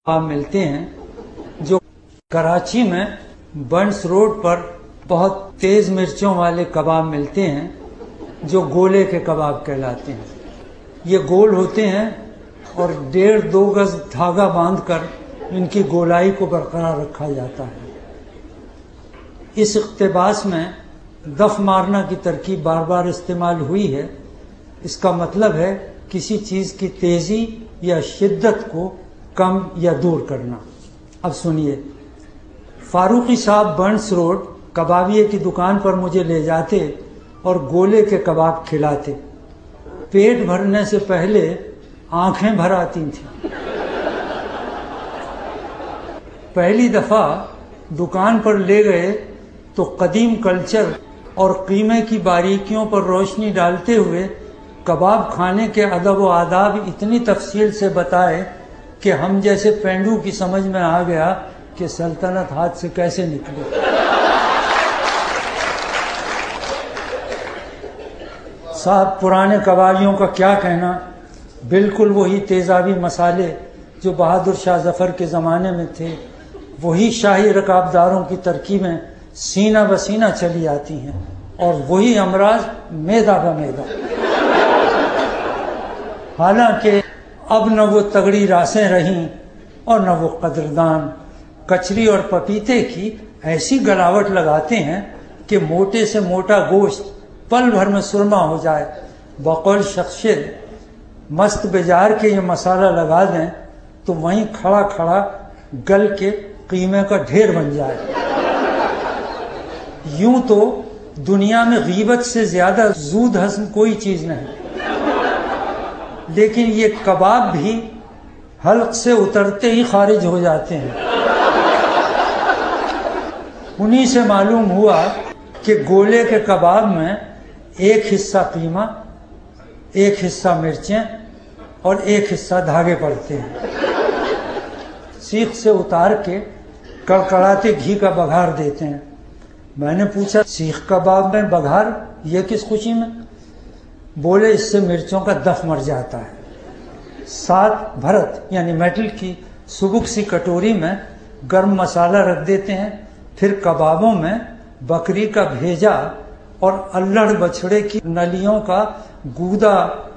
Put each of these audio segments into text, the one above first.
کباب ملتے ہیں جو کراچی میں بنس روڈ پر بہت تیز مرچوں والے کباب ملتے ہیں جو گولے کے کباب کہلاتے ہیں۔ یہ گول ہوتے ہیں اور 1.5-2 گز دھاگا باندھ کر ان کی گولائی کو برقرار رکھا جاتا ہے۔ اس اقتباس میں دف مارنا کی ترکیب بار بار استعمال ہوئی ہے۔ اس کا مطلب ہے کسی چیز کی تیزی یا شدت کو کم یا دور کرنا۔ اب سنیے، فاروقی صاحب بنس روڈ کبابیے کی دکان پر مجھے لے جاتے اور گولے کے کباب کھلاتے۔ پیٹ بھرنے سے پہلے آنکھیں بھر آتی تھیں۔ پہلی دفعہ دکان پر لے گئے تو قدیم کلچر اور قیمے کی باریکیوں پر روشنی ڈالتے ہوئے کباب کھانے کے ادب و آداب اتنی تفصیل سے بتائے کہ ہم جیسے پینڈو کی سمجھ میں آ گیا کہ سلطنت ہاتھ سے کیسے نکلے۔ صاحب پرانے کبابیوں کا کیا کہنا، بالکل وہی تیزابی مسالے جو بہادر شاہ ظفر کے زمانے میں تھے، وہی شاہی رکابداروں کی ترکیبیں سینہ بسینہ چلی آتی ہیں، اور وہی امراض میدا بمیدا۔ حالانکہ اب نہ وہ تگڑی راسیں رہیں اور نہ وہ قدردان کچری اور پپیتے کی ایسی گلاوٹ لگاتے ہیں کہ موٹے سے موٹا گوشت پل بھر میں سرما ہو جائے۔ بقول شخصیت مست بجار کے یہ مسالہ لگا دیں تو وہیں کھڑا کھڑا گل کے قیمے کا ڈھیر بن جائے۔ یوں تو دنیا میں غیبت سے زیادہ زود ہضم کوئی چیز نہیں، لیکن یہ کباب بھی حلق سے اترتے ہی خارج ہو جاتے ہیں۔ انہی سے معلوم ہوا کہ گولے کے کباب میں ایک حصہ قیمہ، ایک حصہ مرچیں اور ایک حصہ دھاگے پڑتے ہیں۔ سیخ سے اتار کے کڑکڑاتے گھی کا بگھار دیتے ہیں۔ میں نے پوچھا، سیخ کباب میں بگھار، یہ کس خوشی میں؟ بولے، اس سے مرچوں کا دف مر جاتا ہے۔ ساتھ بھرت یعنی میٹل کی سبک سی کٹوری میں گرم مسالہ رکھ دیتے ہیں، پھر کبابوں میں بکری کا بھیجا اور الڑ بچھڑے کی نلیوں کا گودا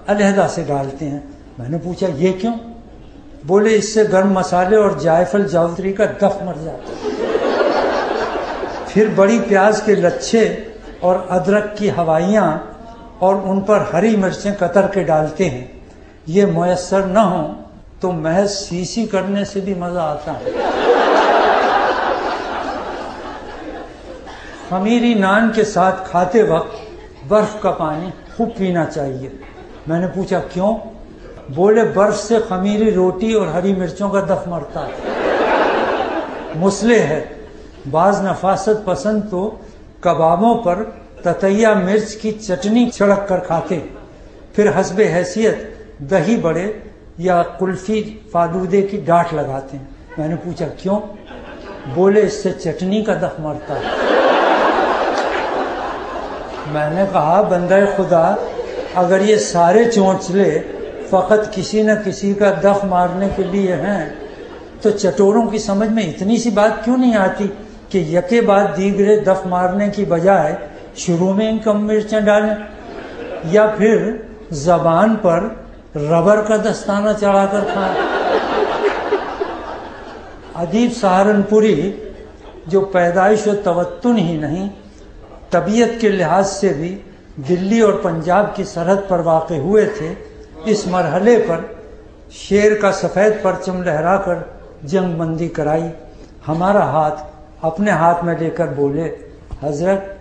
علیحدہ سے ڈالتے ہیں۔ میں نے پوچھا، یہ کیوں؟ بولے، اس سے گرم مسالے اور جائفل جاوتری کا دف مر جاتا ہے۔ پھر بڑی پیاز کے لچھے اور ادرک کی ہوائیاں اور ان پر ہری مرچیں کتر کے ڈالتے ہیں۔ یہ میسر نہ ہو تو محض سیسی کرنے سے بھی مزہ آتا ہے۔ خمیری نان کے ساتھ کھاتے وقت برف کا پانی خوب پینا چاہیے۔ میں نے پوچھا، کیوں؟ بولے، برف سے خمیری روٹی اور ہری مرچوں کا دف مرتا ہے۔ مسئلے ہے، بعض نفاست پسند تو کبابوں پر تتیا مرچ کی چٹنی چھڑک کر کھاتے، پھر حسب حیثیت دہی بڑے یا قلفی فالودے کی ڈاٹ لگاتے ہیں۔ میں نے پوچھا، کیوں؟ بولے، اس سے چٹنی کا دف مرتا ہے۔ میں نے کہا، بندہ خدا، اگر یہ سارے چونچلے فقط کسی نہ کسی کا دف مارنے کے لیے ہیں تو چٹوروں کی سمجھ میں اتنی سی بات کیوں نہیں آتی کہ یکے بعد دیگرے دف مارنے کی بجائے شروع میں ان کم مرچیں ڈالیں، یا پھر زبان پر ربر کا دستانہ چڑھا کر کھائیں۔ ادیب سہارنپوری جو پیدائش و توتن ہی نہیں، طبیعت کے لحاظ سے بھی دلی اور پنجاب کی سرحد پر واقع ہوئے تھے، اس مرحلے پر شیر کا سفید پرچم لہرا کر جنگ بندی کرائی۔ ہمارا ہاتھ اپنے ہاتھ میں لے کر بولے، حضرت،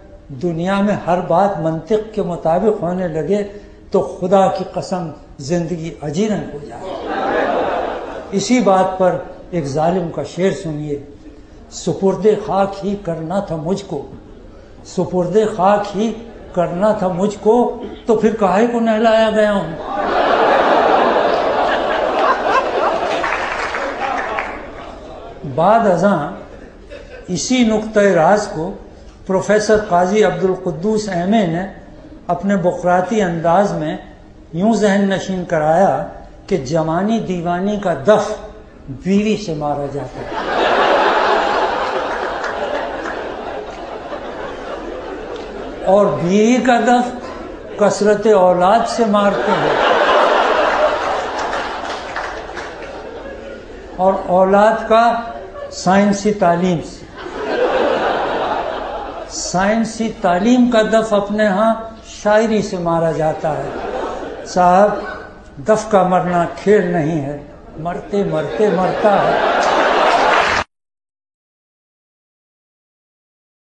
دنیا میں ہر بات منطق کے مطابق ہونے لگے تو خدا کی قسم زندگی اجیرن ہو جائے۔ اسی بات پر ایک ظالم کا شعر سنیے، سپرد خاک ہی کرنا تھا مجھ کو، سپرد خاک ہی کرنا تھا مجھ کو، تو پھر کاہے کو نہلایا گیا ہوں۔ بعد ازاں اسی نقطۂ راز کو پروفیسر قاضی عبدالقدوس احمد نے اپنے بقراتی انداز میں یوں ذہن نشین کرایا کہ جوانی دیوانی کا دف بیوی سے مارا جاتا ہے. اور بیوی کا دف کثرت اولاد سے مارتے ہیں اور اولاد کا سائنسی تعلیم سے. سائنسی تعلیم کا دف اپنے ہاں شاعری سے مارا جاتا ہے. صاحب دف کا مرنا کھیل نہیں ہے، مرتے مرتے مرتا ہے.